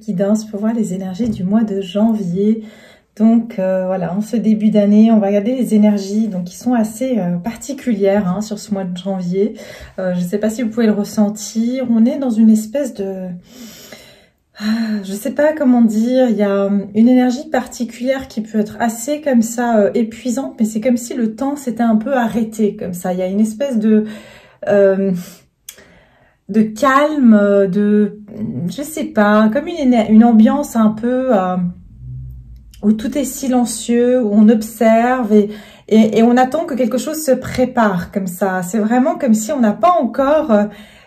guidance pour voir les énergies du mois de janvier. Donc voilà, en ce début d'année, on va regarder les énergies donc qui sont assez particulières hein, sur ce mois de janvier. Je ne sais pas si vous pouvez le ressentir. On est dans une espèce de... je ne sais pas comment dire. Il y a une énergie particulière qui peut être assez comme ça épuisante, mais c'est comme si le temps s'était un peu arrêté comme ça. Il y a une espèce de calme, je sais pas, comme une ambiance un peu... où tout est silencieux, où on observe et on attend que quelque chose se prépare comme ça. C'est vraiment comme si on n'a pas encore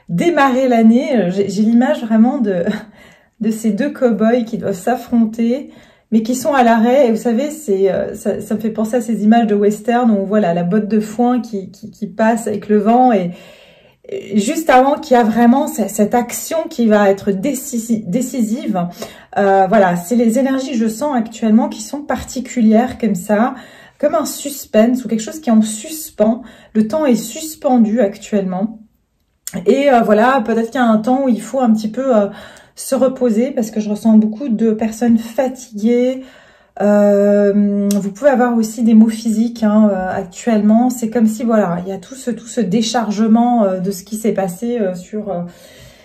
démarré l'année. J'ai l'image vraiment de ces deux cow-boys qui doivent s'affronter, mais qui sont à l'arrêt. Et vous savez, ça me fait penser à ces images de western où on voit la botte de foin qui passe avec le vent et juste avant qu'il y a vraiment cette action qui va être décisive. Voilà, c'est les énergies, je sens actuellement, qui sont particulières comme ça, comme un suspense ou quelque chose qui est en suspens. Le temps est suspendu actuellement. Et voilà, peut-être qu'il y a un temps où il faut un petit peu se reposer parce que je ressens beaucoup de personnes fatiguées. Vous pouvez avoir aussi des maux physiques hein, actuellement. C'est comme si voilà, il y a tout ce déchargement de ce qui s'est passé sur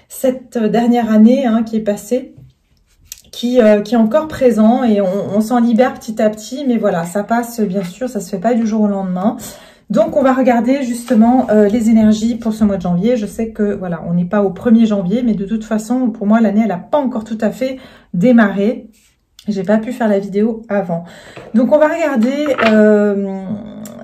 cette dernière année hein, qui est passée, qui est encore présent et on s'en libère petit à petit. Mais voilà, ça passe bien sûr, ça se fait pas du jour au lendemain. Donc on va regarder justement les énergies pour ce mois de janvier. Je sais que voilà, on n'est pas au 1er janvier, mais de toute façon pour moi l'année elle n'a pas encore tout à fait démarré. J'ai pas pu faire la vidéo avant. Donc on va regarder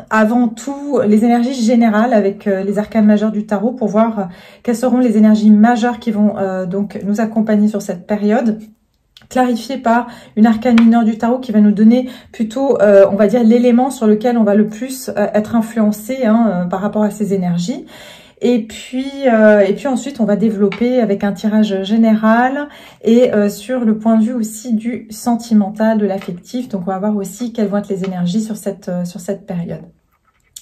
avant tout les énergies générales avec les arcanes majeures du tarot pour voir quelles seront les énergies majeures qui vont donc nous accompagner sur cette période. Clarifié par une arcane mineure du tarot qui va nous donner plutôt, on va dire, l'élément sur lequel on va le plus être influencé hein, par rapport à ces énergies. Et puis ensuite, on va développer avec un tirage général et sur le point de vue aussi du sentimental, de l'affectif. Donc, on va voir aussi quelles vont être les énergies sur cette période.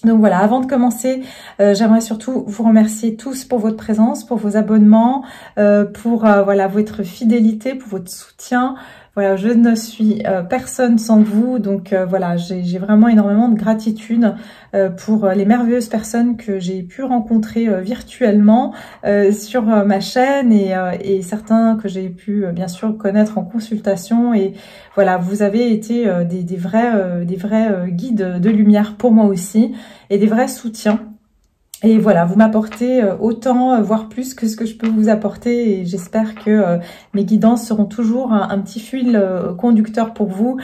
Donc voilà, avant de commencer, j'aimerais surtout vous remercier tous pour votre présence, pour vos abonnements, pour voilà votre fidélité, pour votre soutien. Voilà, je ne suis personne sans vous, donc voilà, j'ai vraiment énormément de gratitude pour les merveilleuses personnes que j'ai pu rencontrer virtuellement sur ma chaîne et certains que j'ai pu bien sûr connaître en consultation. Et voilà, vous avez été des vrais guides de lumière pour moi aussi et des vrais soutiens. Et voilà, vous m'apportez autant, voire plus que ce que je peux vous apporter. Et j'espère que mes guidances seront toujours un petit fil conducteur pour vous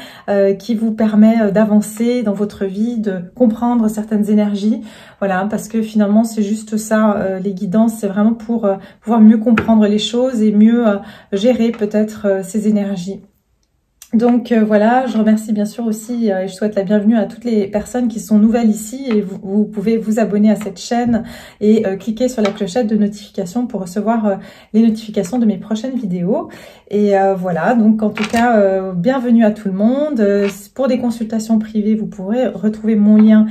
qui vous permet d'avancer dans votre vie, de comprendre certaines énergies. Voilà, parce que finalement, c'est juste ça. Les guidances, c'est vraiment pour pouvoir mieux comprendre les choses et mieux gérer peut-être ces énergies. Donc voilà, je remercie bien sûr aussi et je souhaite la bienvenue à toutes les personnes qui sont nouvelles ici et vous pouvez vous abonner à cette chaîne et cliquer sur la clochette de notification pour recevoir les notifications de mes prochaines vidéos. Et voilà, donc en tout cas, bienvenue à tout le monde. Pour des consultations privées, vous pourrez retrouver mon lien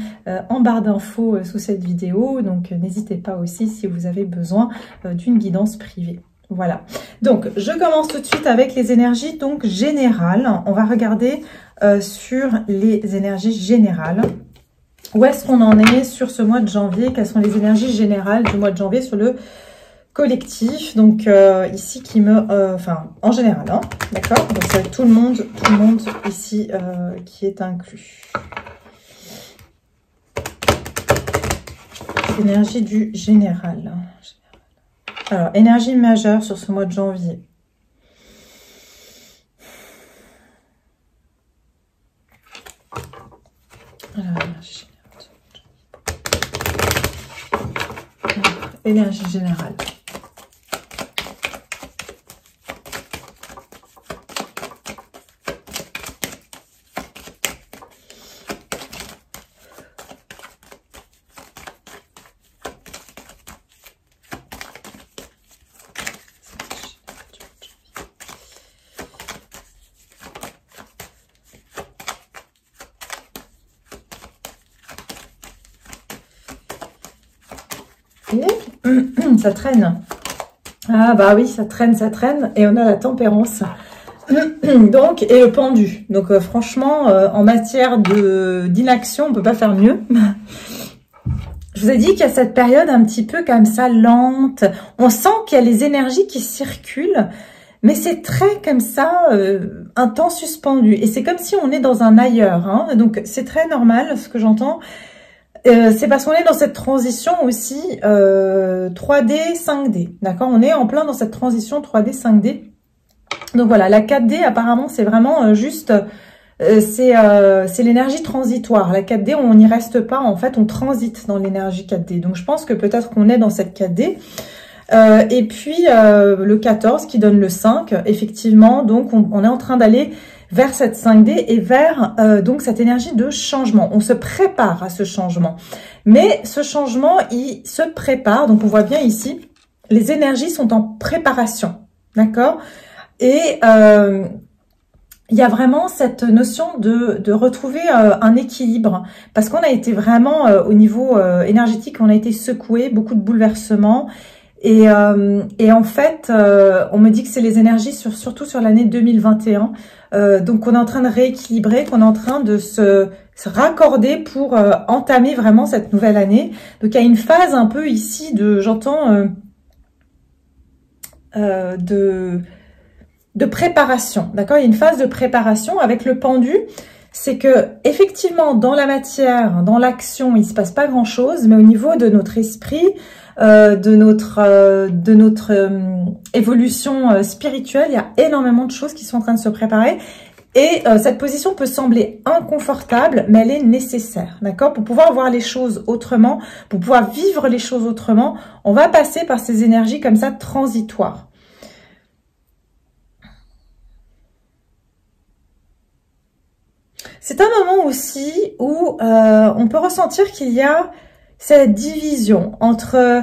en barre d'infos sous cette vidéo. Donc n'hésitez pas aussi si vous avez besoin d'une guidance privée. Voilà, donc je commence tout de suite avec les énergies donc générales. On va regarder sur les énergies générales. Où est-ce qu'on en est sur ce mois de janvier? Quelles sont les énergies générales du mois de janvier sur le collectif? Donc ici qui me... enfin, en général, hein, d'accord? Donc c'est tout le monde ici qui est inclus. Énergie du général. Alors, énergie majeure sur ce mois de janvier. Alors, énergie générale. Ça traîne. Ah bah oui, ça traîne. Et on a la tempérance. Donc, et le pendu. Donc, franchement, en matière d'inaction, on peut pas faire mieux. Je vous ai dit qu'il y a cette période un petit peu comme ça, lente. On sent qu'il y a les énergies qui circulent, mais c'est très comme ça, un temps suspendu. Et c'est comme si on est dans un ailleurs. Hein. Donc, c'est très normal, ce que j'entends. C'est parce qu'on est dans cette transition aussi 3D, 5D. D'accord? On est en plein dans cette transition 3D, 5D. Donc voilà, la 4D, apparemment, c'est vraiment juste... c'est l'énergie transitoire. La 4D, on n'y reste pas. En fait, on transite dans l'énergie 4D. Donc, je pense que peut-être qu'on est dans cette 4D. Et puis, le 14 qui donne le 5, effectivement. Donc, on est en train d'aller vers cette 5D et vers donc cette énergie de changement. On se prépare à ce changement. Mais ce changement, il se prépare. Donc, on voit bien ici, les énergies sont en préparation. D'accord? Et il y a vraiment cette notion de retrouver un équilibre. Parce qu'on a été vraiment, au niveau énergétique, on a été secoué, beaucoup de bouleversements. Et en fait, on me dit que c'est les énergies surtout sur l'année 2021. Donc, on est en train de rééquilibrer, qu'on est en train de se raccorder pour entamer vraiment cette nouvelle année. Donc, il y a une phase un peu ici j'entends, de préparation. D'accord? Il y a une phase de préparation avec le pendu. C'est que effectivement, dans la matière, dans l'action, il se passe pas grand-chose, mais au niveau de notre esprit, de notre évolution spirituelle, il y a énormément de choses qui sont en train de se préparer. Et cette position peut sembler inconfortable, mais elle est nécessaire, d'accord? Pour pouvoir voir les choses autrement, pour pouvoir vivre les choses autrement, on va passer par ces énergies comme ça transitoires. C'est un moment aussi où on peut ressentir qu'il y a cette division entre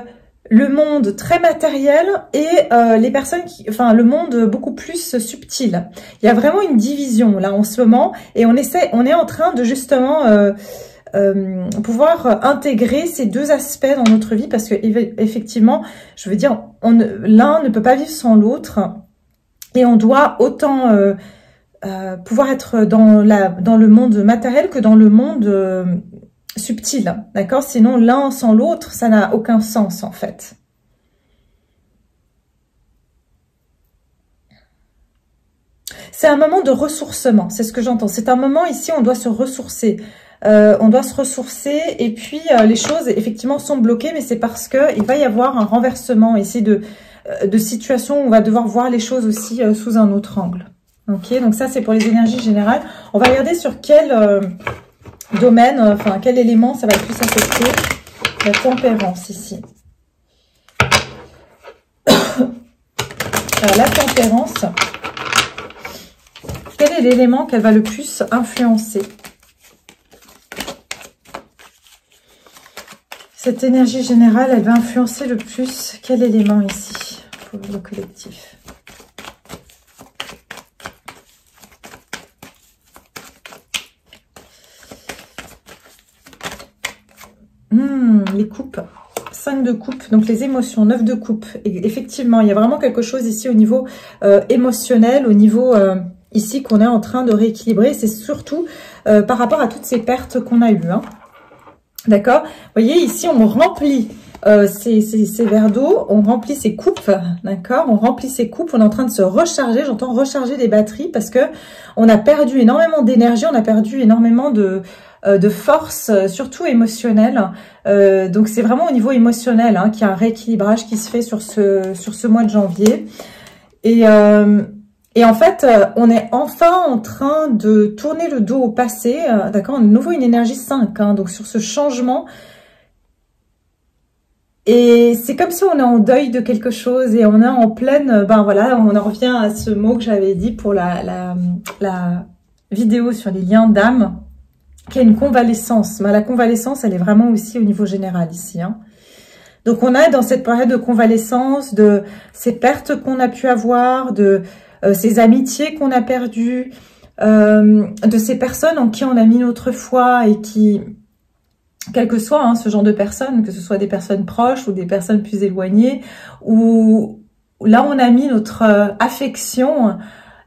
le monde très matériel et les personnes le monde beaucoup plus subtil. Il y a vraiment une division là en ce moment et on est en train de justement pouvoir intégrer ces deux aspects dans notre vie parce que effectivement, je veux dire, l'un ne peut pas vivre sans l'autre et on doit autant pouvoir être dans le monde matériel que dans le monde subtil, d'accord? Sinon, l'un sans l'autre, ça n'a aucun sens, en fait. C'est un moment de ressourcement, c'est ce que j'entends. C'est un moment, ici, on doit se ressourcer. On doit se ressourcer et puis les choses, effectivement, sont bloquées, mais c'est parce qu'il va y avoir un renversement ici de situation où on va devoir voir les choses aussi sous un autre angle. Ok, donc ça, c'est pour les énergies générales. On va regarder sur quel... domaine, enfin quel élément ça va le plus affecter. La tempérance ici. Alors, la tempérance, quel est l'élément qu'elle va le plus influencer? Cette énergie générale, elle va influencer le plus quel élément ici pour le collectif? Les coupes, 5 de coupe, donc les émotions, 9 de coupe. Et effectivement, il y a vraiment quelque chose ici au niveau émotionnel, au niveau ici qu'on est en train de rééquilibrer. C'est surtout par rapport à toutes ces pertes qu'on a eues. Hein. D'accord? Vous voyez, ici, on remplit ces verres d'eau, on remplit ces coupes, d'accord? On remplit ces coupes, on est en train de se recharger, j'entends recharger les batteries parce que on a perdu énormément d'énergie, on a perdu énormément de force, surtout émotionnelle. Donc, c'est vraiment au niveau émotionnel hein, qu'il y a un rééquilibrage qui se fait sur ce mois de janvier. Et en fait, on est enfin en train de tourner le dos au passé. D'accord, de nouveau une énergie 5, hein, donc sur ce changement. Et c'est comme si on est en deuil de quelque chose et on est en pleine... Ben voilà, on en revient à ce mot que j'avais dit pour la vidéo sur les liens d'âme, qui est une convalescence. Mais la convalescence, elle est vraiment aussi au niveau général ici. Hein. Donc, on est dans cette période de convalescence, de ces pertes qu'on a pu avoir, de ces amitiés qu'on a perdues, de ces personnes en qui on a mis notre foi et qui... Quel que soit hein, ce genre de personnes, que ce soit des personnes proches ou des personnes plus éloignées, où là on a mis notre affection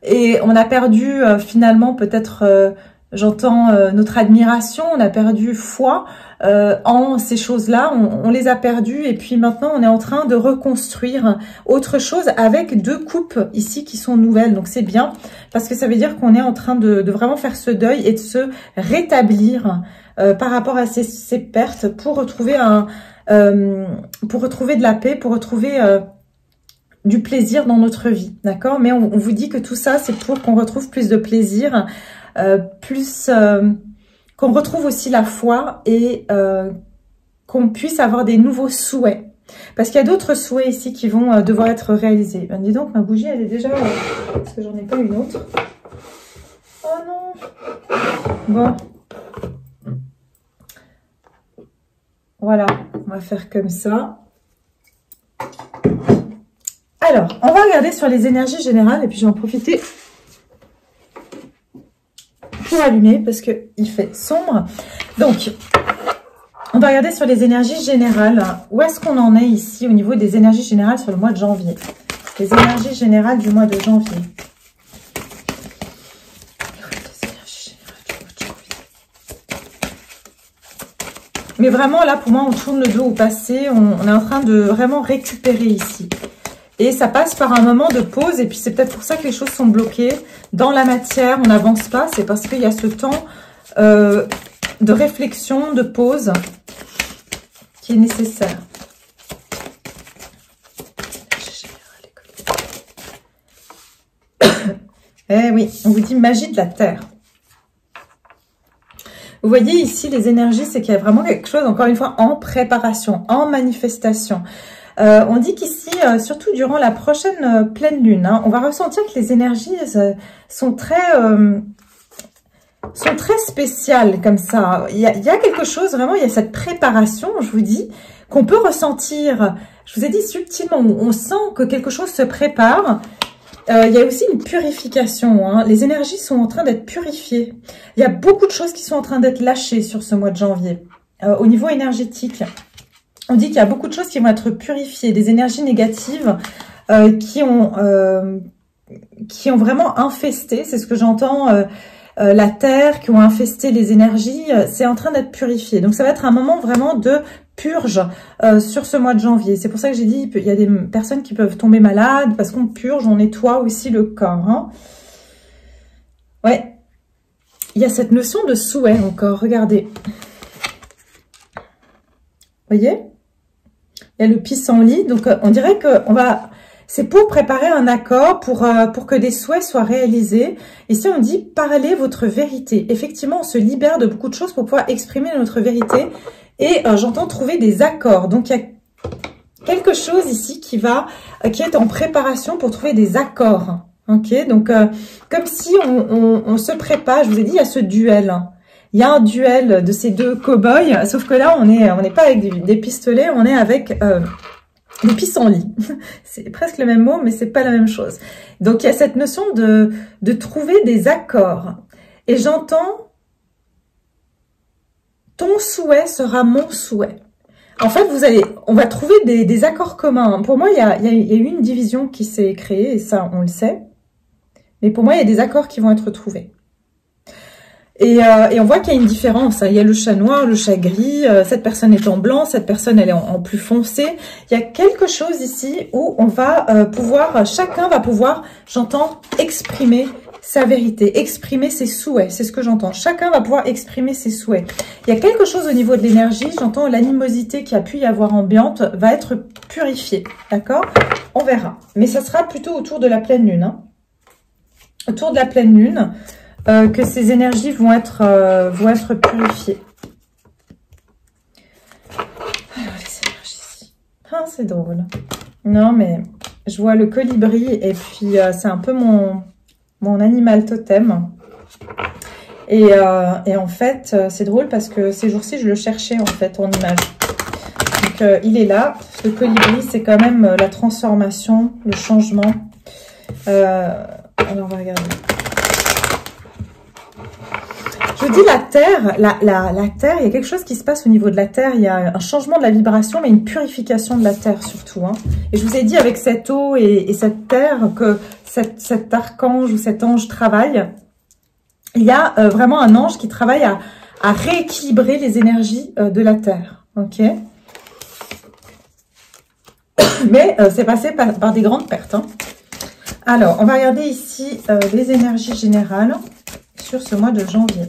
Et on a perdu finalement peut-être, j'entends notre admiration, on a perdu foi en ces choses-là, on les a perdues et puis maintenant on est en train de reconstruire autre chose avec deux coupes ici qui sont nouvelles. Donc c'est bien parce que ça veut dire qu'on est en train de vraiment faire ce deuil et de se rétablir par rapport à ces pertes pour retrouver pour retrouver de la paix, pour retrouver du plaisir dans notre vie, d'accord? Mais on vous dit que tout ça, c'est pour qu'on retrouve plus de plaisir, qu'on retrouve aussi la foi et qu'on puisse avoir des nouveaux souhaits. Parce qu'il y a d'autres souhaits ici qui vont devoir être réalisés. Ben, dis donc, ma bougie, elle est déjà... parce que j'en ai pas une autre. Oh non! Bon. Voilà, on va faire comme ça. Alors, on va regarder sur les énergies générales et puis je vais en profiter pour allumer parce qu'il fait sombre. Donc, on va regarder sur les énergies générales. Où est-ce qu'on en est ici au niveau des énergies générales sur le mois de janvier? Les énergies générales du mois de janvier. Mais vraiment, là, pour moi, on tourne le dos au passé. On est en train de vraiment récupérer ici. Et ça passe par un moment de pause. Et puis, c'est peut-être pour ça que les choses sont bloquées. Dans la matière, on n'avance pas. C'est parce qu'il y a ce temps de réflexion, de pause qui est nécessaire. Eh oui, on vous dit magie de la terre. Vous voyez ici les énergies, c'est qu'il y a vraiment quelque chose, encore une fois, en préparation, en manifestation. On dit qu'ici, surtout durant la prochaine pleine lune, hein, on va ressentir que les énergies sont très spéciales comme ça. Il y a quelque chose, vraiment, il y a cette préparation, je vous dis, qu'on peut ressentir. Je vous ai dit subtilement, on sent que quelque chose se prépare. Il y a aussi une purification, hein. Les énergies sont en train d'être purifiées. Il y a beaucoup de choses qui sont en train d'être lâchées sur ce mois de janvier. Au niveau énergétique, on dit qu'il y a beaucoup de choses qui vont être purifiées, des énergies négatives qui ont vraiment infesté, c'est ce que j'entends, la terre, qui ont infesté les énergies, c'est en train d'être purifié. Donc ça va être un moment vraiment de purge sur ce mois de janvier. C'est pour ça que j'ai dit, il y a des personnes qui peuvent tomber malades parce qu'on purge, on nettoie aussi le corps. Hein. Ouais, il y a cette notion de souhait encore, regardez. Vous voyez? Il y a le pissenlit, donc on dirait que c'est pour préparer un accord, pour que des souhaits soient réalisés. Ici, on dit « parlez votre vérité ». Effectivement, on se libère de beaucoup de choses pour pouvoir exprimer notre vérité. Et j'entends trouver des accords. Donc, il y a quelque chose ici qui est en préparation pour trouver des accords. Ok, donc comme si on se prépare. Je vous ai dit, il y a ce duel. Il y a un duel de ces deux cow-boys. Sauf que là, on n'est pas avec des pistolets, on est avec... des pissenlits. C'est presque le même mot, mais c'est pas la même chose. Donc, il y a cette notion de trouver des accords. Et j'entends, ton souhait sera mon souhait. En fait, on va trouver des accords communs. Pour moi, il y a eu une division qui s'est créée, et ça, on le sait. Mais pour moi, il y a des accords qui vont être trouvés. Et on voit qu'il y a une différence. Hein. Il y a le chat noir, le chat gris. Cette personne est en blanc, cette personne elle est en plus foncé. Il y a quelque chose ici où on va chacun va pouvoir, j'entends, exprimer sa vérité, exprimer ses souhaits. C'est ce que j'entends. Chacun va pouvoir exprimer ses souhaits. Il y a quelque chose au niveau de l'énergie. J'entends l'animosité qui a pu y avoir ambiante va être purifiée. D'accord? On verra. Mais ça sera plutôt autour de la pleine lune. Hein. Autour de la pleine lune. Que ces énergies vont être purifiées. Alors, les énergies ici. Ah, c'est drôle. Non, mais je vois le colibri et puis c'est un peu mon animal totem. Et en fait, c'est drôle parce que ces jours-ci, je le cherchais en fait en image. Donc, il est là. Le colibri, c'est quand même la transformation, le changement. Alors, on va regarder. Je vous dis la Terre, la Terre, il y a quelque chose qui se passe au niveau de la Terre. Il y a un changement de la vibration, mais une purification de la Terre surtout. Hein. Et je vous ai dit avec cette eau et cette Terre que cet archange ou cet ange travaille. Il y a vraiment un ange qui travaille à rééquilibrer les énergies de la Terre. Ok. Mais c'est passé par des grandes pertes. Hein. Alors, on va regarder ici les énergies générales sur ce mois de janvier.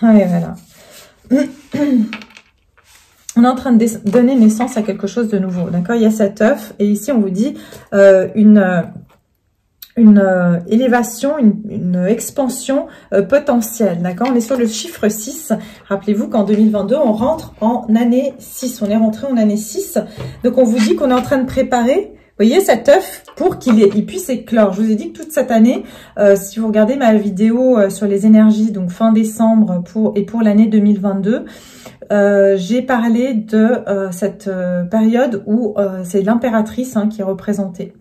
Allez, voilà. On est en train de donner naissance à quelque chose de nouveau. D'accord? Il y a cet œuf. Et ici, on vous dit une élévation, une expansion potentielle. D'accord? On est sur le chiffre 6. Rappelez-vous qu'en 2022, on rentre en année 6. On est rentré en année 6. Donc, on vous dit qu'on est en train de préparer, vous voyez, cet œuf pour qu'il puisse éclore. Je vous ai dit que toute cette année, si vous regardez ma vidéo sur les énergies, donc fin décembre pour l'année 2022, j'ai parlé de cette période où c'est l'impératrice qui est représentée.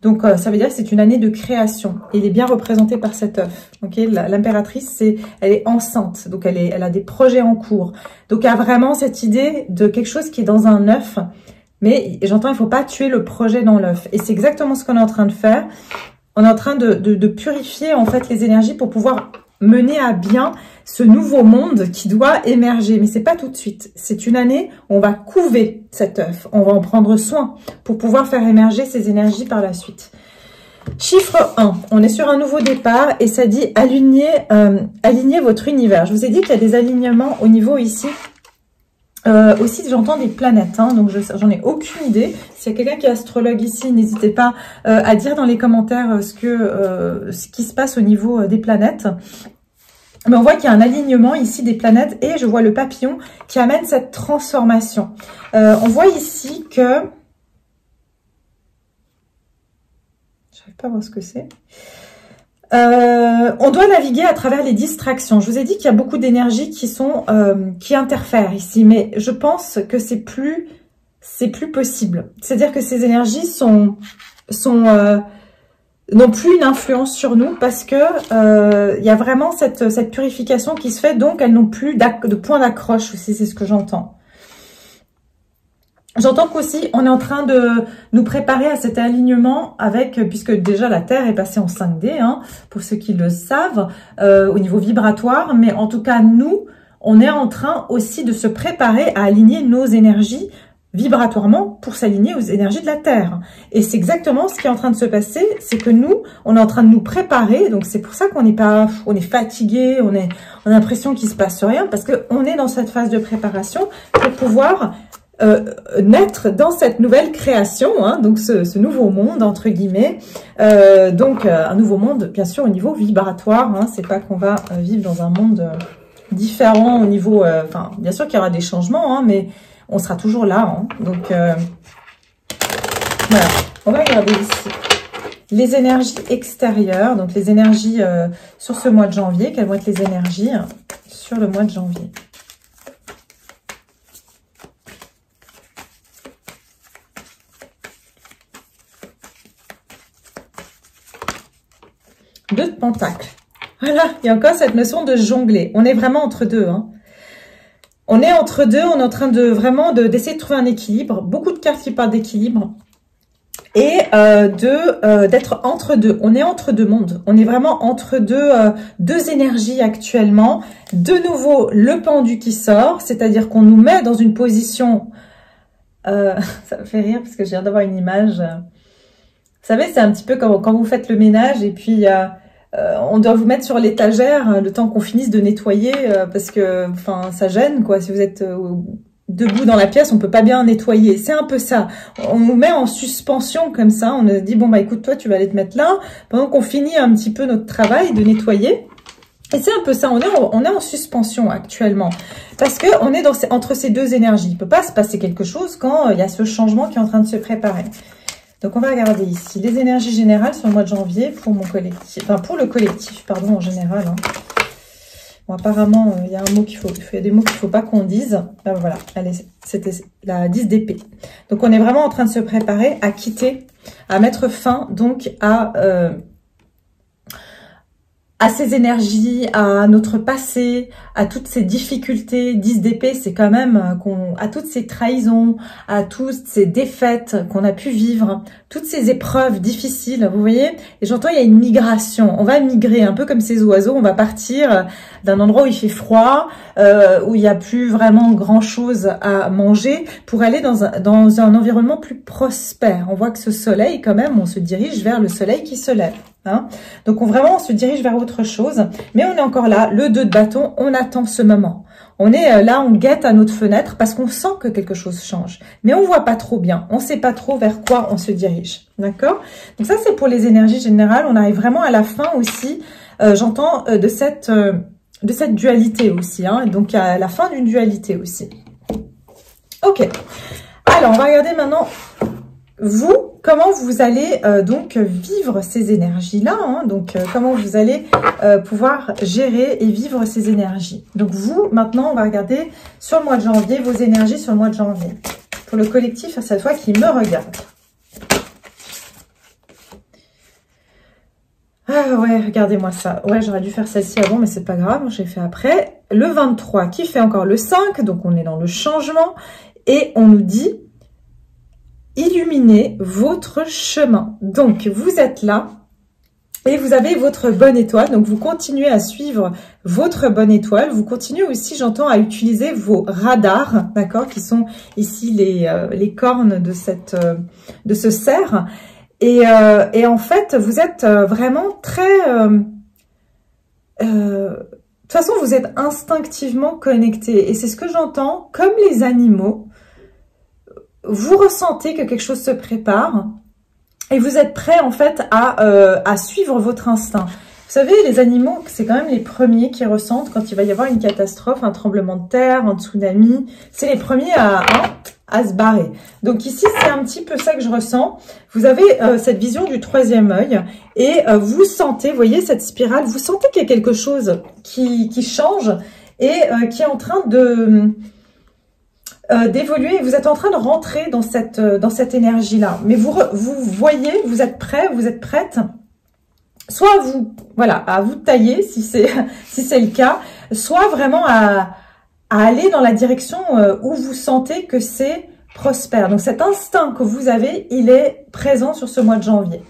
Donc, ça veut dire que c'est une année de création. Et il est bien représenté par cet œuf. Okay, l'impératrice, elle est enceinte. Donc, elle a des projets en cours. Donc, il y a vraiment cette idée de quelque chose qui est dans un œuf. Mais j'entends, il ne faut pas tuer le projet dans l'œuf. Et c'est exactement ce qu'on est en train de faire. On est en train de purifier, en fait, les énergies pour pouvoir mener à bien ce nouveau monde qui doit émerger. Mais c'est pas tout de suite. C'est une année où on va couver cet œuf. On va en prendre soin pour pouvoir faire émerger ces énergies par la suite. Chiffre 1. On est sur un nouveau départ et ça dit aligner votre univers. Je vous ai dit qu'il y a des alignements au niveau ici. Aussi, j'entends des planètes, hein, donc j'en ai aucune idée. S'il y a quelqu'un qui est astrologue ici, n'hésitez pas à dire dans les commentaires ce qui se passe au niveau des planètes. Mais on voit qu'il y a un alignement ici des planètes et je vois le papillon qui amène cette transformation. On voit ici que... J'arrive pas à voir ce que c'est. On doit naviguer à travers les distractions. Je vous ai dit qu'il y a beaucoup d'énergie qui interfèrent ici, mais je pense que c'est plus possible. C'est-à-dire que ces énergies n'ont plus une influence sur nous parce que il y a vraiment cette purification qui se fait, donc elles n'ont plus de point d'accroche aussi, c'est ce que j'entends. J'entends qu'aussi, on est en train de nous préparer à cet alignement puisque déjà la Terre est passée en 5D, hein, pour ceux qui le savent, au niveau vibratoire. Mais en tout cas, nous, on est en train aussi de se préparer à aligner nos énergies vibratoirement pour s'aligner aux énergies de la Terre. Et c'est exactement ce qui est en train de se passer, c'est que nous, on est en train de nous préparer. Donc c'est pour ça qu'on on est fatigué, on a l'impression qu'il se passe rien, parce qu'on est dans cette phase de préparation pour pouvoir naître dans cette nouvelle création, hein, donc ce nouveau monde entre guillemets, donc un nouveau monde bien sûr au niveau vibratoire, hein, c'est pas qu'on va vivre dans un monde différent au niveau, enfin bien sûr qu'il y aura des changements, hein, mais on sera toujours là, hein, donc voilà, on va regarder ici les énergies extérieures, donc les énergies sur ce mois de janvier, quelles vont être les énergies sur le mois de janvier. Deux de pentacles. Voilà, il y a encore cette notion de jongler. On est vraiment entre deux. Hein. On est entre deux, on est en train d'essayer de trouver un équilibre. Beaucoup de cartes qui parlent d'équilibre. Et d'être entre deux. On est entre deux mondes. On est vraiment entre deux énergies actuellement. De nouveau, le pendu qui sort. C'est-à-dire qu'on nous met dans une position... ça me fait rire parce que je viens d'avoir une image... Vous savez, c'est un petit peu comme quand vous faites le ménage et puis on doit vous mettre sur l'étagère le temps qu'on finisse de nettoyer parce que, enfin, ça gêne, quoi. Si vous êtes debout dans la pièce, on peut pas bien nettoyer. C'est un peu ça. On nous met en suspension comme ça. On nous dit, bon, bah écoute, toi, tu vas aller te mettre là pendant qu'on finit un petit peu notre travail de nettoyer. Et c'est un peu ça. On est en suspension actuellement parce que on est entre ces deux énergies. Il peut pas se passer quelque chose quand il y a ce changement qui est en train de se préparer. Donc, on va regarder ici les énergies générales sur le mois de janvier pour mon collectif, enfin pour le collectif, pardon, en général. Hein. Bon, apparemment, il y a un mot il y a des mots qu'il faut pas qu'on dise. Ben voilà, c'était la 10 d'épée. Donc, on est vraiment en train de se préparer à quitter, à mettre fin, donc, à ces énergies, à notre passé, à toutes ces difficultés. 10 d'épée, c'est quand même à toutes ces trahisons, à toutes ces défaites qu'on a pu vivre, toutes ces épreuves difficiles, vous voyez. Et j'entends, il y a une migration. On va migrer, un peu comme ces oiseaux. On va partir d'un endroit où il fait froid, où il n'y a plus vraiment grand-chose à manger, pour aller dans un environnement plus prospère. On voit que ce soleil, quand même, on se dirige vers le soleil qui se lève. Hein, donc on se dirige vers autre chose, mais on est encore là, le 2 de bâton, on attend ce moment. On est là, on guette à notre fenêtre parce qu'on sent que quelque chose change, mais on voit pas trop bien, on sait pas trop vers quoi on se dirige, d'accord? Donc ça c'est pour les énergies générales, on arrive vraiment à la fin aussi, j'entends de cette dualité aussi, hein, donc à la fin d'une dualité aussi. Ok, alors on va regarder maintenant vous, comment vous allez donc vivre ces énergies-là, hein, donc comment vous allez pouvoir gérer et vivre ces énergies. Donc vous, maintenant, on va regarder sur le mois de janvier, vos énergies sur le mois de janvier. Pour le collectif, à cette fois, qui me regarde. Ah ouais, regardez-moi ça. Ouais, j'aurais dû faire celle-ci avant, mais c'est pas grave, j'ai fait après. Le 23 qui fait encore le 5, donc on est dans le changement. Et on nous dit... Illuminez votre chemin. Donc, vous êtes là et vous avez votre bonne étoile. Donc, vous continuez à suivre votre bonne étoile. Vous continuez aussi, j'entends, à utiliser vos radars, d'accord, qui sont ici les cornes de ce cerf. Et en fait, vous êtes vraiment très... de toute façon, vous êtes instinctivement connecté. Et c'est ce que j'entends, comme les animaux. Vous ressentez que quelque chose se prépare et vous êtes prêt en fait à suivre votre instinct. Vous savez, les animaux, c'est quand même les premiers qui ressentent quand il va y avoir une catastrophe, un tremblement de terre, un tsunami. C'est les premiers à se barrer. Donc ici, c'est un petit peu ça que je ressens. Vous avez cette vision du troisième œil et vous sentez, vous voyez cette spirale, vous sentez qu'il y a quelque chose qui change et qui est en train d'évoluer, vous êtes en train de rentrer dans cette énergie-là. Mais vous voyez, vous êtes prêt, vous êtes prête, soit à vous tailler, si c'est le cas, soit vraiment à aller dans la direction où vous sentez que c'est prospère. Donc cet instinct que vous avez, il est présent sur ce mois de janvier.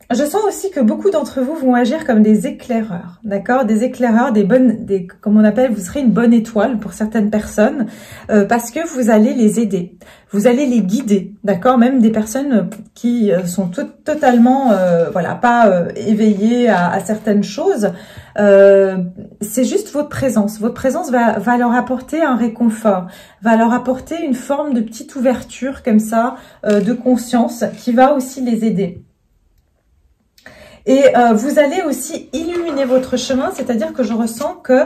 Je sens aussi que beaucoup d'entre vous vont agir comme des éclaireurs, d'accord? Des éclaireurs, comme on appelle, vous serez une bonne étoile pour certaines personnes, parce que vous allez les aider, vous allez les guider, d'accord? Même des personnes qui sont totalement, pas éveillées à certaines choses. C'est juste votre présence. Votre présence va leur apporter un réconfort, va leur apporter une forme de petite ouverture comme ça, de conscience, qui va aussi les aider. Et vous allez aussi illuminer votre chemin, c'est-à-dire que je ressens que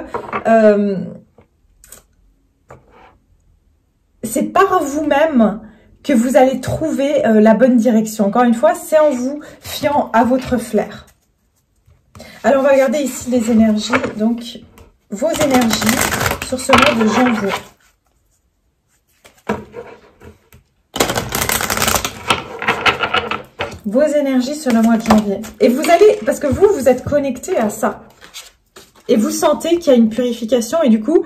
c'est par vous-même que vous allez trouver la bonne direction. Encore une fois, c'est en vous fiant à votre flair. Alors, on va regarder ici les énergies, donc vos énergies sur ce mois de janvier. Vos énergies sur le mois de janvier. Et vous allez, parce que vous êtes connecté à ça. Et vous sentez qu'il y a une purification. Et du coup,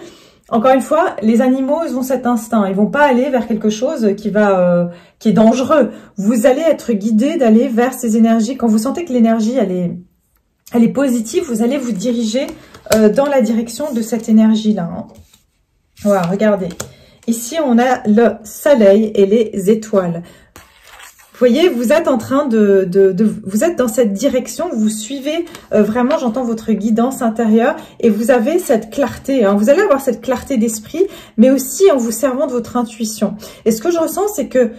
encore une fois, les animaux, ils ont cet instinct. Ils vont pas aller vers quelque chose qui est dangereux. Vous allez être guidé d'aller vers ces énergies. Quand vous sentez que l'énergie, elle est positive, vous allez vous diriger dans la direction de cette énergie-là. Hein. Voilà, regardez. Ici, on a le soleil et les étoiles. Vous voyez, vous êtes en train vous êtes dans cette direction, vous suivez vraiment, j'entends votre guidance intérieure et vous avez cette clarté, hein, vous allez avoir cette clarté d'esprit, mais aussi en vous servant de votre intuition. Et ce que je ressens, c'est que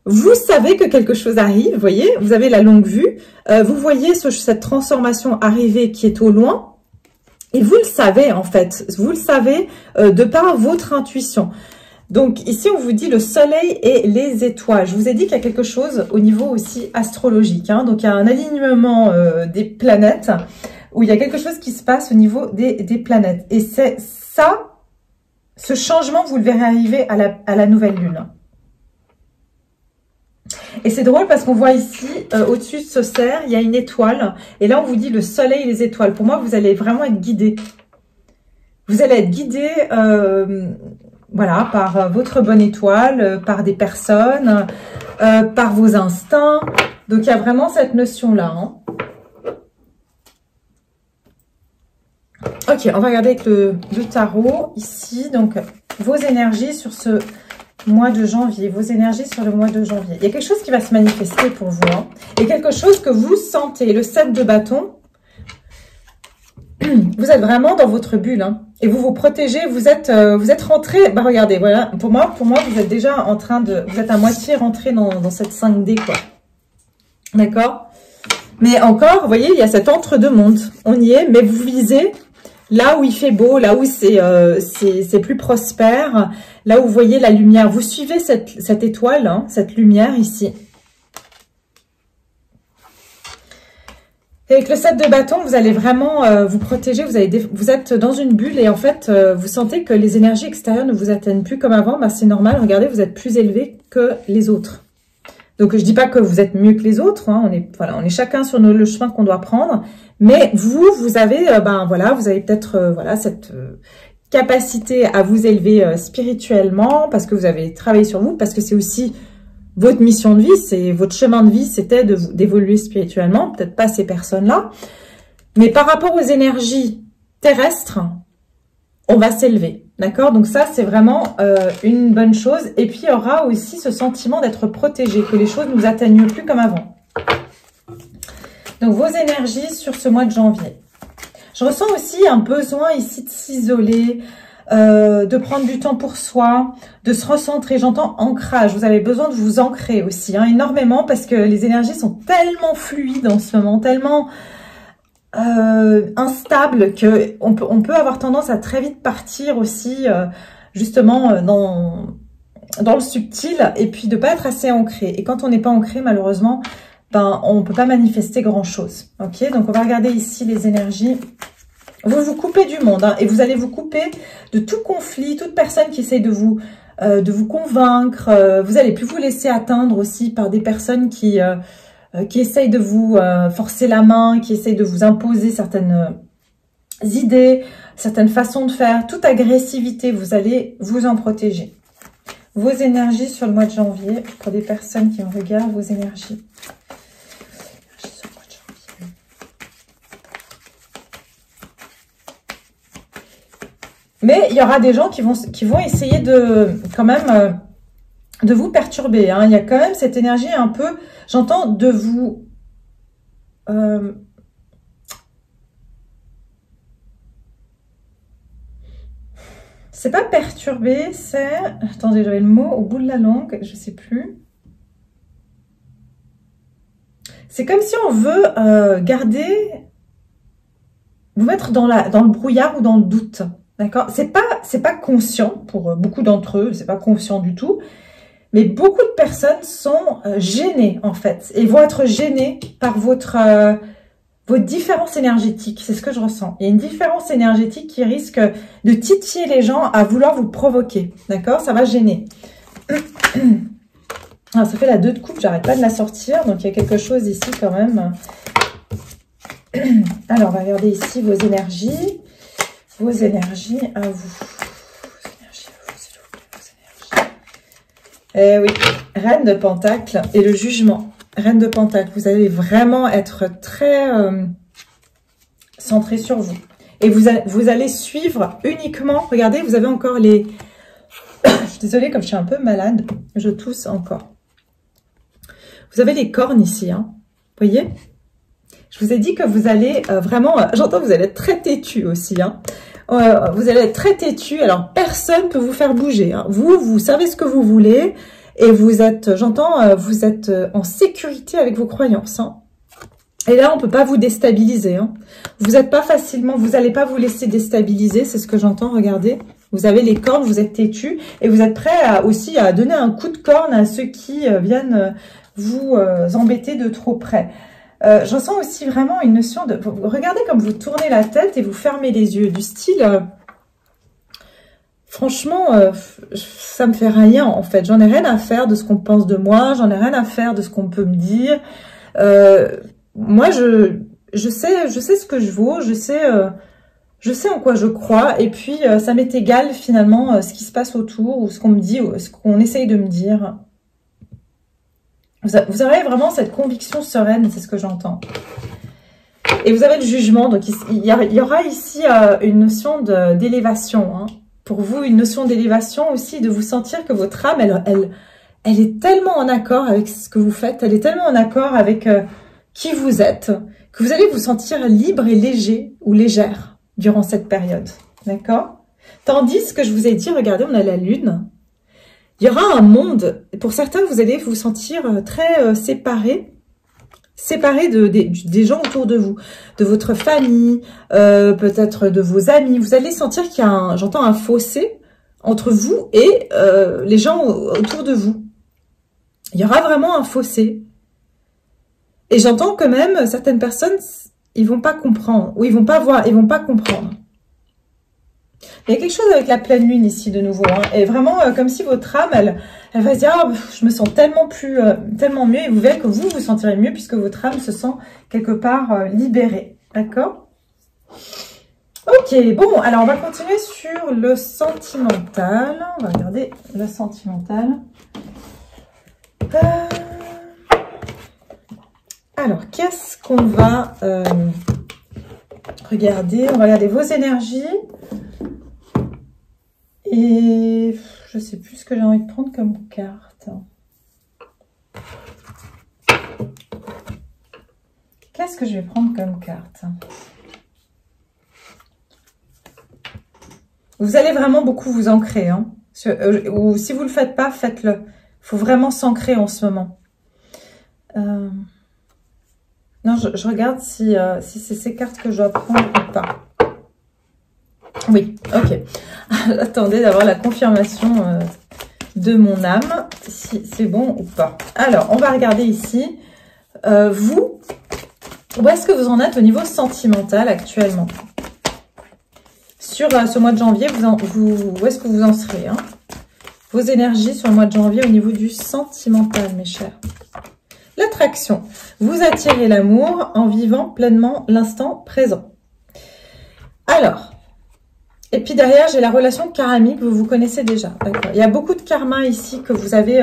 vous savez que quelque chose arrive, vous voyez, vous avez la longue vue, vous voyez cette transformation arriver qui est au loin, et vous le savez en fait, vous le savez de par votre intuition. Donc ici, on vous dit le soleil et les étoiles. Je vous ai dit qu'il y a quelque chose au niveau aussi astrologique. Hein. Donc il y a un alignement des planètes où il y a quelque chose qui se passe au niveau des planètes. Et c'est ça, ce changement, vous le verrez arriver à la nouvelle lune. Et c'est drôle parce qu'on voit ici, au-dessus de ce cerf, il y a une étoile. Et là, on vous dit le soleil et les étoiles. Pour moi, vous allez vraiment être guidé. Vous allez être guidé, voilà, par votre bonne étoile, par des personnes, par vos instincts. Donc, il y a vraiment cette notion-là. Hein. Ok, on va regarder avec le tarot ici. Donc, vos énergies sur ce mois de janvier. Vos énergies sur le mois de janvier. Il y a quelque chose qui va se manifester pour vous. Hein. Et quelque chose que vous sentez. Le 7 de bâton. Vous êtes vraiment dans votre bulle. Hein. Et vous vous protégez. Vous êtes rentré. Bah, regardez, voilà. Pour moi, vous êtes déjà en train de... Vous êtes à moitié rentré dans cette 5D, quoi. D'accord? Mais encore, vous voyez, il y a cet entre-deux-mondes. On y est, mais vous visez... Là où il fait beau, là où c'est plus prospère, là où vous voyez la lumière. Vous suivez cette étoile, hein, cette lumière ici. Et avec le 7 de bâton, vous allez vraiment vous protéger. Vous êtes dans une bulle et en fait, vous sentez que les énergies extérieures ne vous atteignent plus comme avant. Bah, c'est normal, regardez, vous êtes plus élevé que les autres. Donc, je dis pas que vous êtes mieux que les autres. Hein, on est chacun sur le chemin qu'on doit prendre. Mais vous avez, vous avez peut-être, cette capacité à vous élever spirituellement parce que vous avez travaillé sur vous, parce que c'est aussi votre mission de vie, c'est votre chemin de vie, c'était d'évoluer spirituellement. Peut-être pas ces personnes-là, mais par rapport aux énergies terrestres, on va s'élever. D'accord? Donc ça, c'est vraiment une bonne chose. Et puis, il y aura aussi ce sentiment d'être protégé, que les choses ne nous atteignent plus comme avant. Donc, vos énergies sur ce mois de janvier. Je ressens aussi un besoin ici de s'isoler, de prendre du temps pour soi, de se recentrer. J'entends ancrage. Vous avez besoin de vous ancrer aussi, hein, énormément, parce que les énergies sont tellement fluides en ce moment, tellement... instable que on peut avoir tendance à très vite partir aussi justement dans le subtil et puis de pas être assez ancré. Et quand on n'est pas ancré, malheureusement, on peut pas manifester grand chose. Ok, donc on va regarder ici les énergies. Vous vous coupez du monde, hein, et vous allez vous couper de tout conflit, toute personne qui essaye de vous convaincre. Vous allez plus vous laisser atteindre aussi par des personnes qui essayent de vous forcer la main, qui essayent de vous imposer certaines idées, certaines façons de faire. Toute agressivité, vous allez vous en protéger. Vos énergies sur le mois de janvier, pour des personnes qui me regardent, vos énergies. Sur le mois de janvier. Mais il y aura des gens qui vont essayer de, quand même... de vous perturber, hein. Il y a quand même cette énergie un peu, j'entends, de vous... c'est pas perturber, c'est... Attendez, j'avais le mot au bout de la langue, je sais plus. C'est comme si on veut garder... vous mettre dans le brouillard ou dans le doute, d'accord? C'est pas conscient, pour beaucoup d'entre eux, c'est pas conscient du tout. Mais beaucoup de personnes sont gênées, en fait, et vont être gênées par votre différence énergétique. C'est ce que je ressens. Il y a une différence énergétique qui risque de titiller les gens à vouloir vous provoquer. D'accord? Ça va gêner. Alors, ça fait la 2 de coupe, j'arrête pas de la sortir. Donc, il y a quelque chose ici quand même. Alors, on va regarder ici vos énergies. Vos énergies à vous. Eh oui, Reine de Pentacle et le jugement. Reine de Pentacle, vous allez vraiment être très centré sur vous. Et vous allez suivre uniquement, regardez, vous avez encore les... je suis désolée, comme je suis un peu malade, je tousse encore. Vous avez les cornes ici, hein, vous voyez? Je vous ai dit que vous allez vraiment... j'entends que vous allez être très têtu aussi, hein. Vous allez être très têtu, alors personne ne peut vous faire bouger. Hein. Vous savez ce que vous voulez et vous êtes, j'entends, vous êtes en sécurité avec vos croyances. Hein. Et là, on ne peut pas vous déstabiliser. Hein. Vous n'êtes pas facilement, vous n'allez pas vous laisser déstabiliser, c'est ce que j'entends, regardez. Vous avez les cornes, vous êtes têtu et vous êtes prêt aussi à donner un coup de corne à ceux qui viennent vous embêter de trop près. Je ressens aussi vraiment une notion de... Regardez comme vous tournez la tête et vous fermez les yeux, du style... franchement, ça me fait rien en fait. J'en ai rien à faire de ce qu'on pense de moi. J'en ai rien à faire de ce qu'on peut me dire. Moi, je sais ce que je vaux. Je sais en quoi je crois. Et puis, ça m'est égal finalement ce qui se passe autour ou ce qu'on me dit ou ce qu'on essaye de me dire. Vous avez vraiment cette conviction sereine, c'est ce que j'entends. Et vous avez le jugement. Donc, il y aura ici une notion d'élévation, hein. Pour vous, une notion d'élévation aussi, de vous sentir que votre âme, elle est tellement en accord avec ce que vous faites, elle est tellement en accord avec qui vous êtes, que vous allez vous sentir libre et léger ou légère durant cette période. D'accord? Tandis que je vous ai dit, regardez, on a la lune. Il y aura un monde, pour certains, vous allez vous sentir très séparés des gens autour de vous, de votre famille, peut-être de vos amis. Vous allez sentir qu'il y a j'entends un fossé entre vous et les gens autour de vous. Il y aura vraiment un fossé. Et j'entends que même certaines personnes, ils vont pas comprendre, ou ils vont pas voir, ils vont pas comprendre. Il y a quelque chose avec la pleine lune ici de nouveau, hein, et vraiment comme si votre âme, elle va se dire, oh, je me sens tellement mieux, et vous verrez que vous vous sentirez mieux puisque votre âme se sent quelque part libérée, d'accord? Ok, bon, alors on va continuer sur le sentimental, on va regarder le sentimental. Alors, qu'est-ce qu'on va regarder? On va regarder vos énergies. Et je sais plus ce que j'ai envie de prendre comme carte. Qu'est-ce que je vais prendre comme carte? Vous allez vraiment beaucoup vous ancrer, hein. Ou si vous le faites pas, faites-le. Il faut vraiment s'ancrer en ce moment. Non, je regarde si c'est ces cartes que je dois prendre ou pas. Oui, ok. Attendez d'avoir la confirmation de mon âme, si c'est bon ou pas. Alors, on va regarder ici. Vous, où est-ce que vous en êtes au niveau sentimental actuellement? Sur ce mois de janvier, où est-ce que vous en serez, hein? Vos énergies sur le mois de janvier au niveau du sentimental, mes chers. L'attraction. Vous attirez l'amour en vivant pleinement l'instant présent. Alors... Et puis derrière, j'ai la relation karmique, vous connaissez déjà. Il y a beaucoup de karma ici que vous avez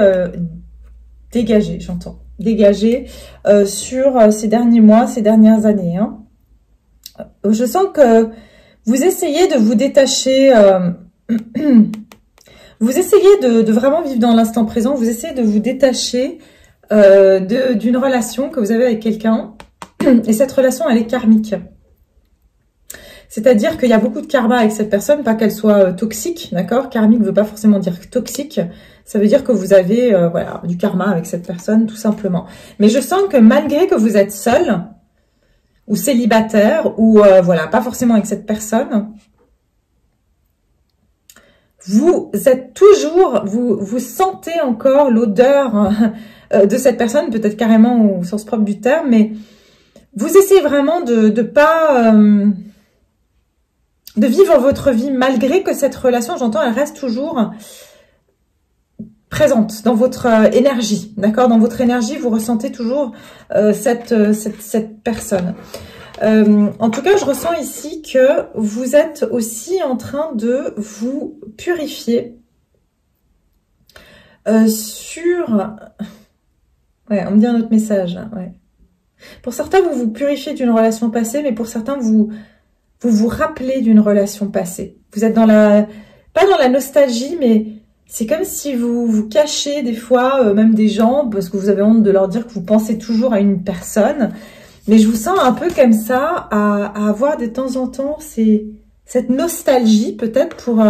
dégagé, j'entends. Dégagé sur ces derniers mois, ces dernières années. Hein. Je sens que vous essayez de vous détacher. Vous essayez de vraiment vivre dans l'instant présent. Vous essayez de vous détacher d'une relation que vous avez avec quelqu'un. Et cette relation, elle est karmique. C'est-à-dire qu'il y a beaucoup de karma avec cette personne, pas qu'elle soit toxique, d'accord? Karmique ne veut pas forcément dire toxique. Ça veut dire que vous avez voilà, du karma avec cette personne, tout simplement. Mais je sens que malgré que vous êtes seul, ou célibataire, ou voilà, pas forcément avec cette personne, vous êtes toujours, vous sentez encore l'odeur de cette personne, peut-être carrément au sens propre du terme, mais vous essayez vraiment de pas... de vivre votre vie malgré que cette relation, j'entends, elle reste toujours présente dans votre énergie, d'accord? Dans votre énergie, vous ressentez toujours cette personne. En tout cas, je ressens ici que vous êtes aussi en train de vous purifier sur... Ouais, on me dit un autre message, ouais. Pour certains, vous vous purifiez d'une relation passée, mais pour certains, vous vous rappelez d'une relation passée. Vous êtes dans la... pas dans la nostalgie, mais c'est comme si vous vous cachez des fois, même des gens, parce que vous avez honte de leur dire que vous pensez toujours à une personne. Mais je vous sens un peu comme ça, à avoir de temps en temps cette nostalgie, peut-être pour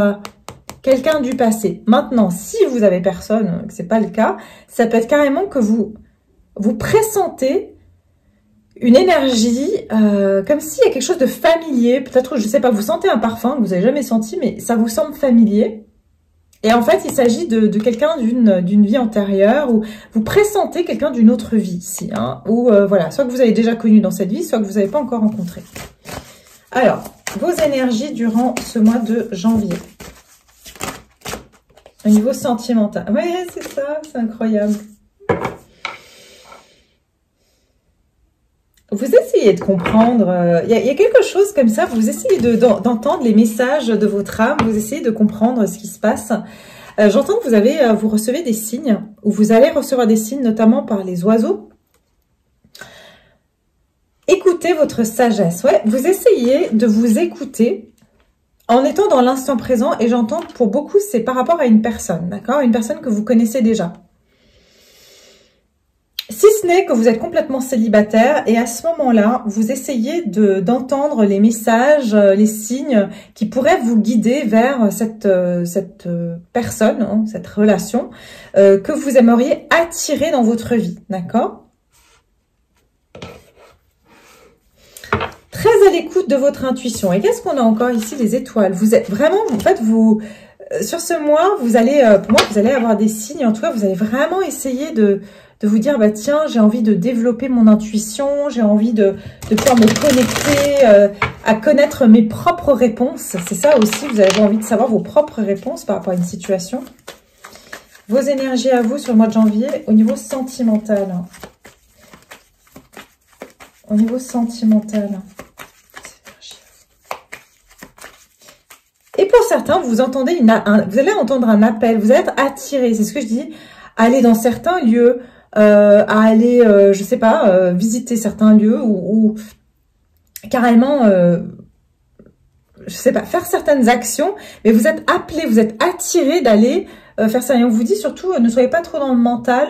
quelqu'un du passé. Maintenant, si vous avez personne, que c'est pas le cas, ça peut être carrément que vous pressentez une énergie, comme s'il y a quelque chose de familier, peut-être, je sais pas, vous sentez un parfum que vous n'avez jamais senti, mais ça vous semble familier. Et en fait, il s'agit de quelqu'un d'une vie antérieure, ou vous pressentez quelqu'un d'une autre vie ici, hein, ou voilà, soit que vous avez déjà connu dans cette vie, soit que vous n'avez pas encore rencontré. Alors, vos énergies durant ce mois de janvier. Au niveau sentimental. Ouais, c'est ça, c'est incroyable. Vous essayez de comprendre, il y a quelque chose comme ça, vous essayez d'entendre les messages de votre âme, vous essayez de comprendre ce qui se passe. J'entends que vous recevez des signes, ou vous allez recevoir des signes, notamment par les oiseaux. Écoutez votre sagesse, ouais, vous essayez de vous écouter en étant dans l'instant présent, et j'entends que pour beaucoup, c'est par rapport à une personne, d'accord? Une personne que vous connaissez déjà. Si ce n'est que vous êtes complètement célibataire, et à ce moment-là, vous essayez d'entendre les messages, les signes qui pourraient vous guider vers cette personne, hein, cette relation que vous aimeriez attirer dans votre vie, d'accord? Très à l'écoute de votre intuition. Et qu'est-ce qu'on a encore ici? Les étoiles. Vous êtes vraiment, en fait, sur ce mois, vous allez, pour moi, vous allez avoir des signes. En tout cas, vous allez vraiment essayer de vous dire, bah tiens, j'ai envie de développer mon intuition, j'ai envie de pouvoir me connecter, à connaître mes propres réponses. C'est ça aussi, vous avez envie de savoir vos propres réponses par rapport à une situation. Vos énergies à vous sur le mois de janvier, au niveau sentimental. Au niveau sentimental. Et pour certains, vous entendez vous allez entendre un appel, vous allez être attiré, c'est ce que je dis, à aller dans certains lieux, à aller, je sais pas, visiter certains lieux, ou carrément, je sais pas, faire certaines actions, mais vous êtes appelé, vous êtes attiré d'aller faire ça. Et on vous dit surtout, ne soyez pas trop dans le mental,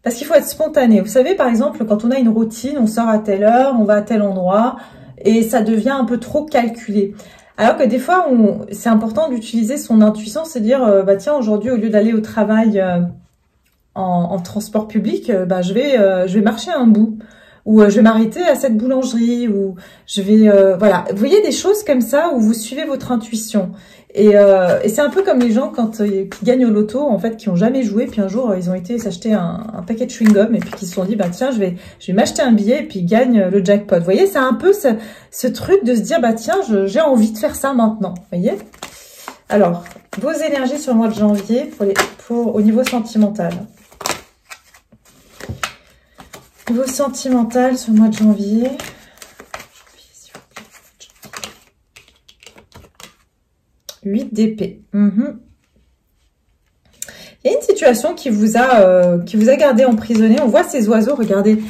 parce qu'il faut être spontané. Vous savez, par exemple, quand on a une routine, on sort à telle heure, on va à tel endroit, et ça devient un peu trop calculé. Alors que des fois, c'est important d'utiliser son intuition, c'est dire, bah tiens, aujourd'hui, au lieu d'aller au travail en transport public, bah je vais marcher un bout, ou je vais m'arrêter à cette boulangerie, ou je vais, voilà. Vous voyez des choses comme ça où vous suivez votre intuition. Et c'est un peu comme les gens qui gagnent au loto, en fait, qui ont jamais joué, puis un jour ils ont été s'acheter un paquet de chewing-gum, et puis qui se sont dit, bah tiens, je vais m'acheter un billet, et puis ils gagnent le jackpot. Vous voyez, c'est un peu ce truc de se dire, bah tiens, j'ai envie de faire ça maintenant. Vous voyez? Alors, vos énergies sur le mois de janvier au niveau sentimental. Niveau sentimental sur le mois de janvier. 8 d'épée. Il y a une situation qui vous a gardé emprisonné. On voit ces oiseaux, regardez.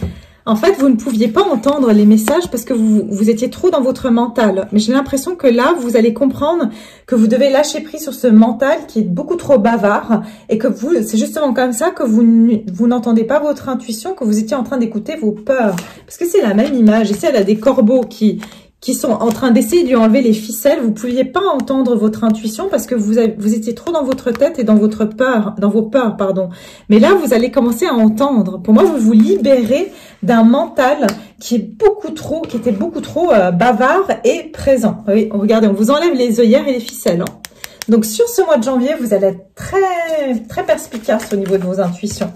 En fait, vous ne pouviez pas entendre les messages parce que vous étiez trop dans votre mental. Mais j'ai l'impression que là, vous allez comprendre que vous devez lâcher prise sur ce mental qui est beaucoup trop bavard, et que c'est justement comme ça que vous n'entendez pas votre intuition, que vous étiez en train d'écouter vos peurs. Parce que c'est la même image. Ici, elle a des corbeaux qui sont en train d'essayer de lui enlever les ficelles. Vous ne pouviez pas entendre votre intuition parce que vous étiez trop dans votre tête et dans vos peurs, pardon. Mais là, vous allez commencer à entendre. Pour moi, vous vous libérez d'un mental qui était beaucoup trop bavard et présent. Oui, regardez, on vous enlève les œillères et les ficelles. Hein. Donc, sur ce mois de janvier, vous allez être très, très perspicace au niveau de vos intuitions.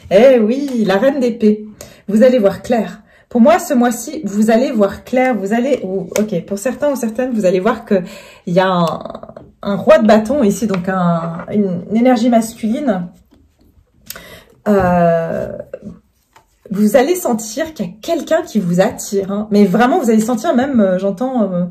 Eh oui, la reine d'épée. Vous allez voir clair. Pour moi, ce mois-ci, vous allez voir clair, ok, pour certains ou certaines, vous allez voir qu'il y a un roi de bâton ici, donc une énergie masculine. Vous allez sentir qu'il y a quelqu'un qui vous attire, hein, mais vraiment, vous allez sentir même, j'entends,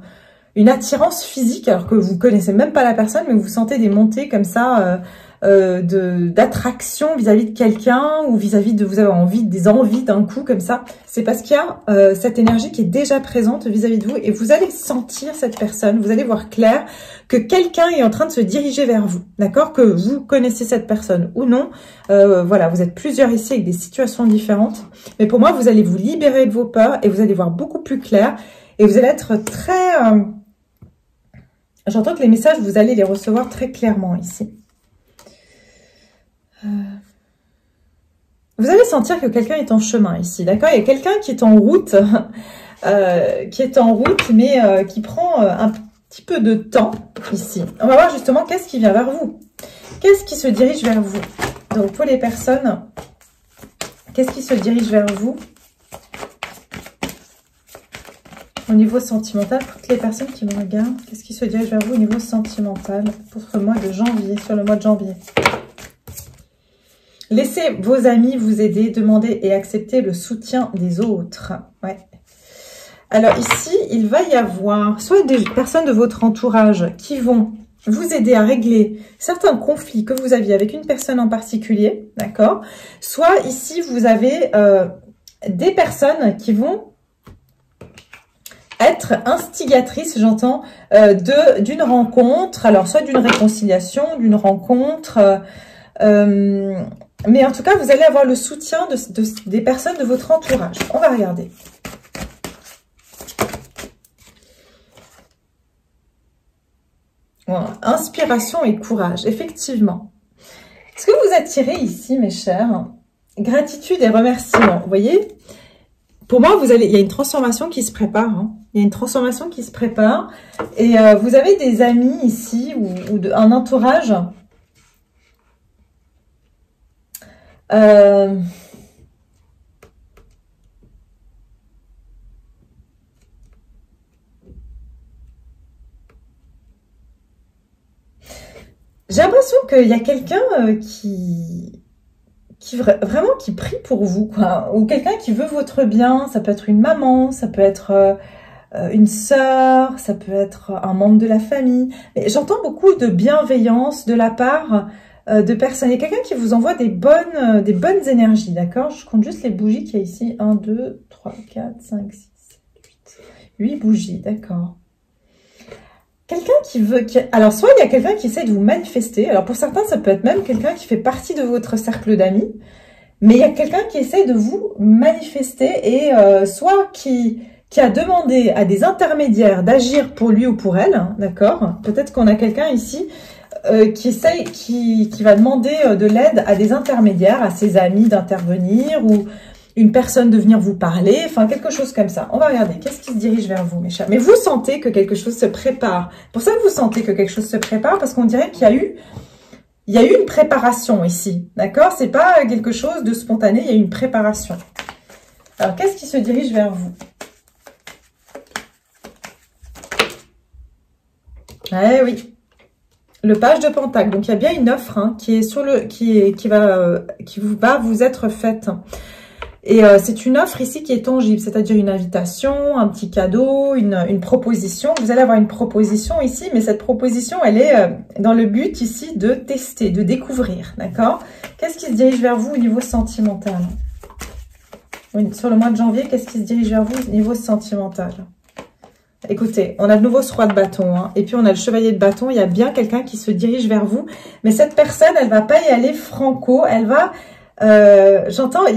une attirance physique, alors que vous connaissez même pas la personne, mais vous sentez des montées comme ça, d'attraction vis-à-vis de quelqu'un, ou vis-à-vis vous avez des envies d'un coup comme ça. C'est parce qu'il y a cette énergie qui est déjà présente vis-à-vis de vous, et vous allez sentir cette personne, vous allez voir clair que quelqu'un est en train de se diriger vers vous, d'accord, que vous connaissez cette personne ou non. Voilà, vous êtes plusieurs ici avec des situations différentes, mais pour moi, vous allez vous libérer de vos peurs et vous allez voir beaucoup plus clair, et vous allez être très... J'entends que les messages, vous allez les recevoir très clairement ici. Vous allez sentir que quelqu'un est en chemin ici, d'accord? Il y a quelqu'un qui est en route, mais qui prend petit peu de temps ici. On va voir justement qu'est-ce qui vient vers vous. Qu'est-ce qui se dirige vers vous? Donc pour les personnes, qu'est-ce qui se dirige vers vous au niveau sentimental? Toutes les personnes qui me regardent, qu'est-ce qui se dirige vers vous au niveau sentimental pour ce mois de janvier, sur le mois de janvier? Laissez vos amis vous aider, demandez et acceptez le soutien des autres. Ouais. Alors ici, il va y avoir soit des personnes de votre entourage qui vont vous aider à régler certains conflits que vous aviez avec une personne en particulier, d'accord? Soit ici, vous avez des personnes qui vont être instigatrices, j'entends, d'une rencontre, alors soit d'une réconciliation, d'une rencontre, mais en tout cas, vous allez avoir le soutien des personnes de votre entourage. On va regarder. Voilà. Inspiration et courage, effectivement. Ce que vous attirez ici, mes chers, gratitude et remerciement. Vous voyez, pour moi, il y a une transformation qui se prépare. Hein. Il y a une transformation qui se prépare. Et vous avez des amis ici ou un entourage. J'ai l'impression qu'il y a quelqu'un qui vraiment qui prie pour vous, quoi, ou quelqu'un qui veut votre bien. Ça peut être une maman, ça peut être une sœur, ça peut être un membre de la famille. J'entends beaucoup de bienveillance de la part de personnes. Il y a quelqu'un qui vous envoie des bonnes énergies, d'accord? Je compte juste les bougies qu'il y a ici. 1, 2, 3, 4, 5, 6, 7, 8. 8 bougies, d'accord. Quelqu'un qui veut... Alors, soit il y a quelqu'un qui essaie de vous manifester. Alors, pour certains, ça peut être même quelqu'un qui fait partie de votre cercle d'amis. Mais il y a quelqu'un qui essaie de vous manifester et soit qui a demandé à des intermédiaires d'agir pour lui ou pour elle, hein, d'accord? Peut-être qu'on a quelqu'un ici qui va demander de l'aide à des intermédiaires, à ses amis d'intervenir ou une personne de venir vous parler, enfin quelque chose comme ça. On va regarder, qu'est-ce qui se dirige vers vous, mes chers? Mais vous sentez que quelque chose se prépare. Pour ça que vous sentez que quelque chose se prépare, parce qu'on dirait qu'il y a eu une préparation ici, d'accord? C'est pas quelque chose de spontané, il y a eu une préparation. Alors, qu'est-ce qui se dirige vers vous? Eh oui, le page de Pentacle. Donc, il y a bien une offre hein, qui va vous être faite. Et c'est une offre ici qui est tangible, c'est-à-dire une invitation, un petit cadeau, une proposition. Vous allez avoir une proposition ici, mais cette proposition, elle est dans le but ici de tester, de découvrir, d'accord? Qu'est-ce qui se dirige vers vous au niveau sentimental? Oui, sur le mois de janvier, qu'est-ce qui se dirige vers vous au niveau sentimental? Écoutez, on a de nouveau ce roi de bâton, hein, et puis on a le chevalier de bâton. Il y a bien quelqu'un qui se dirige vers vous, mais cette personne, elle va pas y aller franco, elle va... j'entends, je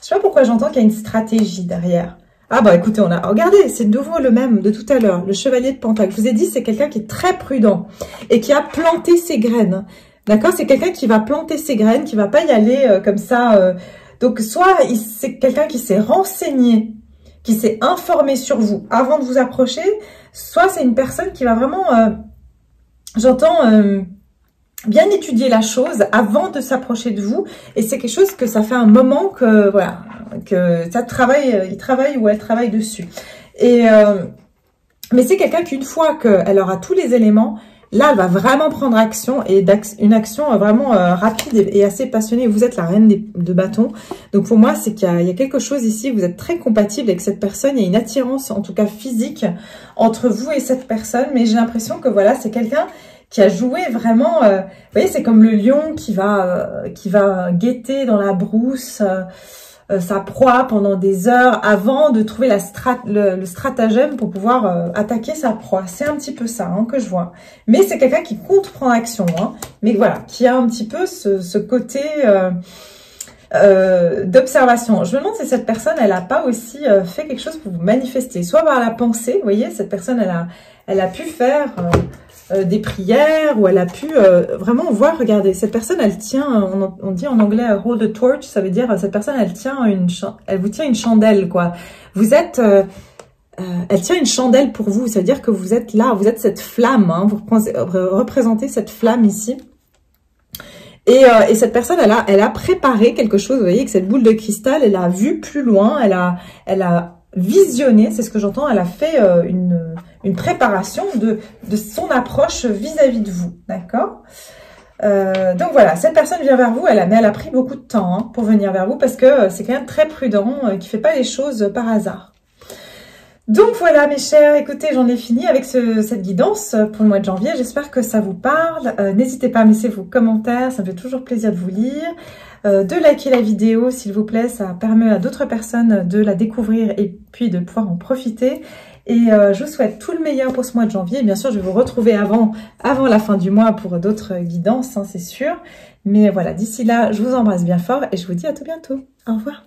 sais pas pourquoi j'entends qu'il y a une stratégie derrière. Ah bah écoutez, regardez, c'est de nouveau le même de tout à l'heure, le chevalier de Pentacle. Je vous ai dit, c'est quelqu'un qui est très prudent et qui a planté ses graines. D'accord? C'est quelqu'un qui va planter ses graines, qui va pas y aller comme ça. Donc soit c'est quelqu'un qui s'est renseigné, qui s'est informé sur vous avant de vous approcher, soit c'est une personne qui va vraiment, j'entends... bien étudier la chose avant de s'approcher de vous, et c'est quelque chose que ça fait un moment que voilà, que ça travaille, il travaille ou elle travaille dessus. Et mais c'est quelqu'un qu'une fois qu'elle aura tous les éléments, là elle va vraiment prendre action, et une action vraiment rapide et assez passionnée. Vous êtes la reine de bâtons, donc pour moi c'est qu'il y a quelque chose ici. Vous êtes très compatible avec cette personne. Il y a une attirance, en tout cas physique, entre vous et cette personne. Mais j'ai l'impression que voilà, c'est quelqu'un qui a joué vraiment, vous voyez, c'est comme le lion qui va guetter dans la brousse sa proie pendant des heures avant de trouver le stratagème pour pouvoir attaquer sa proie. C'est un petit peu ça hein, que je vois. Mais c'est quelqu'un qui compte prendre action, hein, mais voilà, qui a un petit peu ce côté d'observation. Je me demande si cette personne, elle n'a pas aussi fait quelque chose pour vous manifester, soit par la pensée. Vous voyez, cette personne, elle a pu faire... des prières, où elle a pu vraiment voir, regardez, cette personne, elle tient, on dit en anglais hold a torch, ça veut dire, cette personne, elle vous tient une chandelle, quoi. Vous êtes, elle tient une chandelle pour vous. C'est-à-dire que vous êtes là, vous êtes cette flamme, hein, vous représentez cette flamme ici. Et cette personne, elle a préparé quelque chose, vous voyez, avec cette boule de cristal, elle a vu plus loin, elle a visionné, c'est ce que j'entends, elle a fait une préparation de son approche vis-à-vis de vous, d'accord? Donc voilà, cette personne vient vers vous, mais elle a pris beaucoup de temps hein, pour venir vers vous parce que c'est quand même très prudent, qui fait pas les choses par hasard. Donc voilà mes chers, écoutez, j'en ai fini avec cette guidance pour le mois de janvier. J'espère que ça vous parle. N'hésitez pas à me laisser vos commentaires, ça me fait toujours plaisir de vous lire. De liker la vidéo s'il vous plaît, ça permet à d'autres personnes de la découvrir et puis de pouvoir en profiter. Et je vous souhaite tout le meilleur pour ce mois de janvier. Bien sûr, je vais vous retrouver avant la fin du mois pour d'autres guidances, hein, c'est sûr. Mais voilà, d'ici là, je vous embrasse bien fort et je vous dis à tout bientôt. Au revoir.